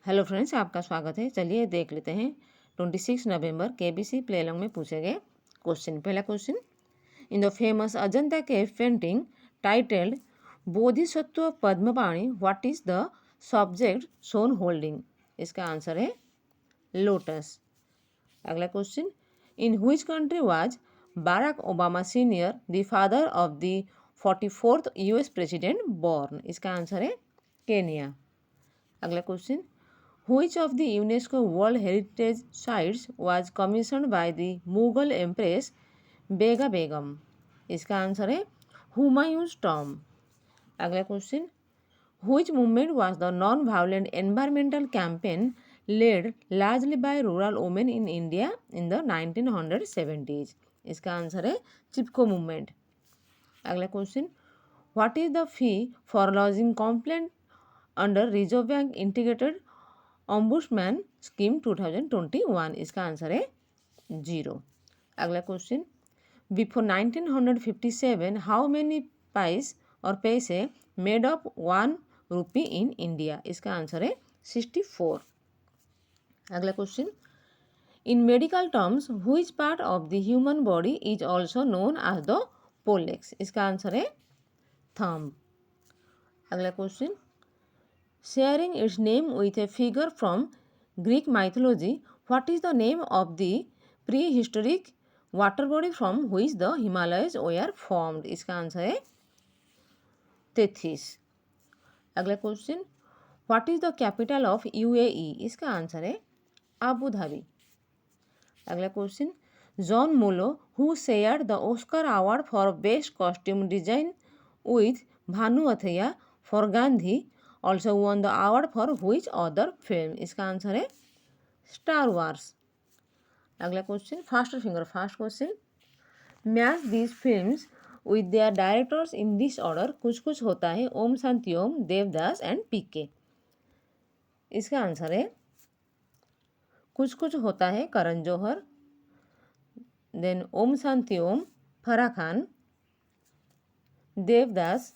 Hello friends, आपका स्वागत है। चलिए देख लेते हैं 26 नवंबर केबीसी प्ले अलॉन्ग में पूछे गए क्वेश्चन। पहला question, in the famous Ajanta cave painting titled Bodhisattva Padmapani what is the subject shown holding? इसका आंसर है लोटस। अगला question, in which country was Barack Obama senior the father of the 44th US president born? इसका answer है Kenya. अगला question, which of the UNESCO World Heritage Sites was commissioned by the Mughal Empress बेगा बेगम? इसका answer है हुमायूं's tomb। अगला question, which movement was the non-violent environmental campaign led largely by rural women in India in the 1970s? इसका answer है Chipko movement. अगला question, what is the fee for lodging complaint under Reserve Bank Integrated Ombudsman Scheme 2021? इसका answer है 0। अगला question, before 1957 how many pice or paise made up 1 rupee in India? इसका answer है 64। अगला question, in medical terms which part of the human body is also known as the pollex? इसका answer है thumb. अगला question, sharing its name with a figure from Greek mythology, what is the name of the prehistoric water body from which the Himalayas were formed? इसका answer है Tethys. अगला question, what is the capital of UAE? इसका answer है Abu Dhabi. अगला question, John Mollo who shared the Oscar award for best costume design with Bhanu Athaiya for Gandhi also won the award for which other film? इसका answer है Star Wars. अगला question, fast finger fast question, match these films with their directors in this order. कुछ कुछ होता है, ओम शांति ओम, Devdas and पीके। इसका answer है कुछ कुछ होता है करण जौहर, देन ओम शांति ओम फराह खान, देवदास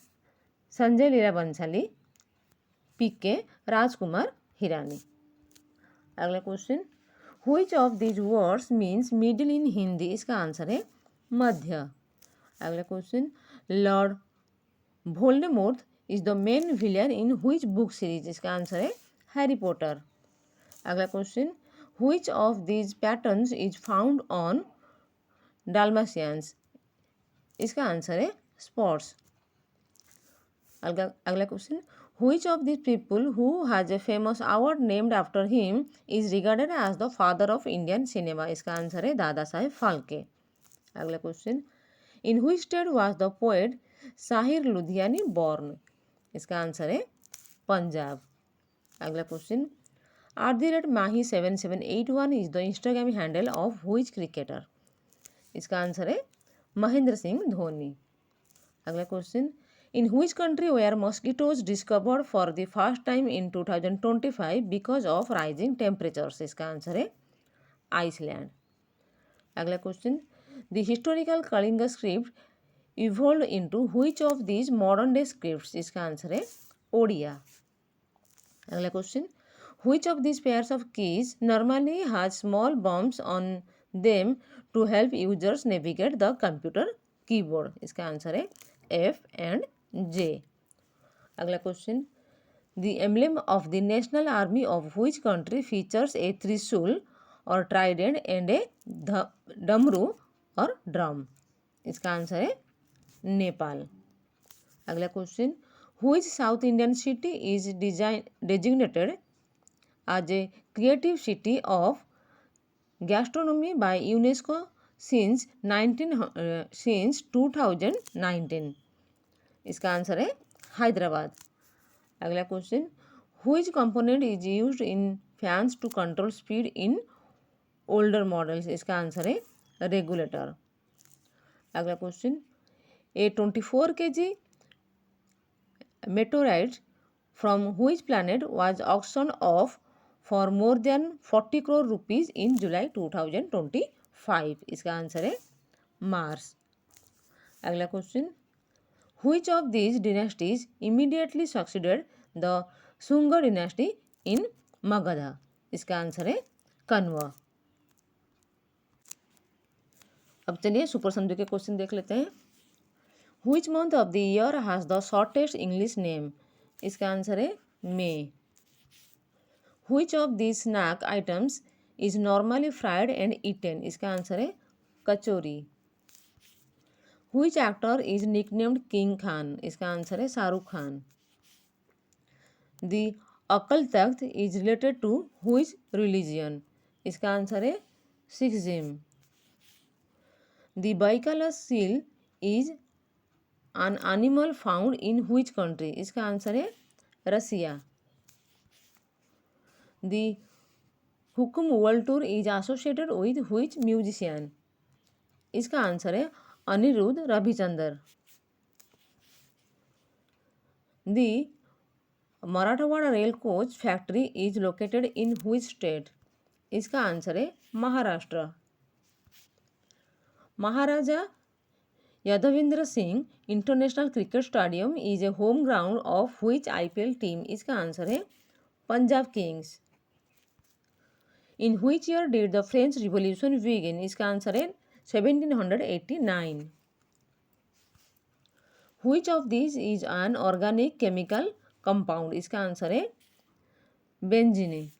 संजय लीला बंसाली, पीके राजकुमार हिरानी। अगला question, which of these words means middle in Hindi? इसका आंसर है मध्य। अगला question, Lord Voldemort is the main villain in which book series? इसका आंसर है हैरी पॉटर। अगला question, which of these patterns is found on Dalmatians? इसका answer है spots. अगला question, which of these people who has a famous award named after him is regarded as the father of Indian cinema? इसका answer है दादा साहेब फाल्के। अगला question, in which state was the poet Sahir Ludhiani born? इसका answer है पंजाब। अगला question, @mahi7781 is the Instagram handle of which cricketer? इसका answer है महेंद्र सिंह धोनी। अगला question, in which country were mosquitoes discovered for the first time in 2025 because of rising temperatures? इसका answer है Iceland. अगला question, the historical Kalinga script evolved into which of these modern day scripts? इसका answer है ओडिया। अगला question, which of these pairs of keys normally has small bumps on them to help users navigate the computer keyboard? इसका answer है F and J। अगला question, the emblem of the national army of which country features a trishul or Trident and ए डमरू और drum? इसका answer है नेपाल। अगला question, which South Indian city is designated as a creative city of gastronomy by UNESCO since 2019? इसका answer है हैदराबाद। अगला question, which component is used in fans to control speed in older models? इसका answer है regulator. अगला question, a 24 kg meteorite from which planet was auctioned off for more than 40 crore rupees in July 2025? इसका answer है Mars. अगला question, which of these dynasties immediately succeeded the Sunga dynasty in Magadh. इसका answer है कण्व। अब चलिए super संधि के question देख लेते हैं। Which month of the year has the shortest English name? इसका आंसर है May. Which of this snack items is normally fried and eaten? इसका आंसर है kachori. Which actor is nicknamed King Khan? इसका आंसर है Shahrukh Khan. The Akal Takht is related to which religion? इसका answer है Sikhism. The bicolour seal is an animal found in which country? इसका answer है Russia. The Hukum world tour is associated with which musician? इसका answer है Anirudh Ravichandra. The Marathwada rail coach factory is located in which state? इसका answer है Maharashtra. Maharaja Yadavendra Singh international cricket stadium is a home ground of which IPL team? इसका answer है Punjab Kings. In which year did the French revolution begin? इसका answer है 1789। Which of this is an organic chemical compound? इसका answer है benzene.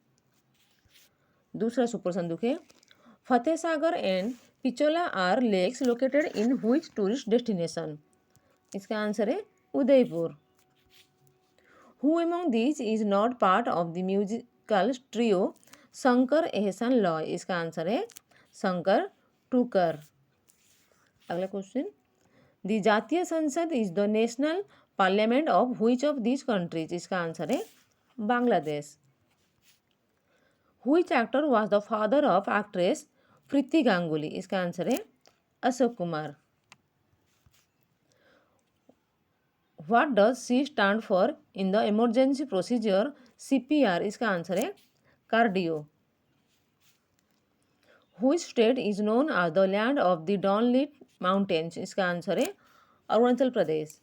दूसरा super संदूक है Fateh Sagar and Pichola are lakes located in which tourist destination? इसका आंसर है Udaipur. Who among this is not part of the musical trio Shankar Ehsaan Loy? इसका answer है शंकर टूकर। अगला question the Jatiya Sangsad is the national parliament of which of this countries? इसका answer है Bangladesh. Which actor was the father of actress Preeti Ganguly? इसका answer है Ashok Kumar. What does C stand for in the emergency procedure CPR? इसका answer है cardio. Which state is known as the land of the dawnlit mountains? इसका answer है Arunachal Pradesh.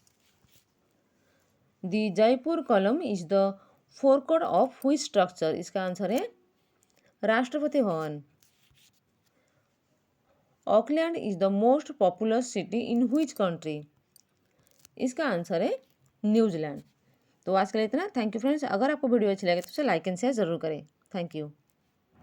The Jaipur column is the forecourt of which structure? इसका answer है Rashtrapati Bhavan. Auckland is the most populous city in which country? इसका answer है New Zealand. तो आज के लिए इतना। Thank you friends. अगर आपको वीडियो अच्छी लगे तो उसे लाइक एंड शेयर जरूर करें। Thank you.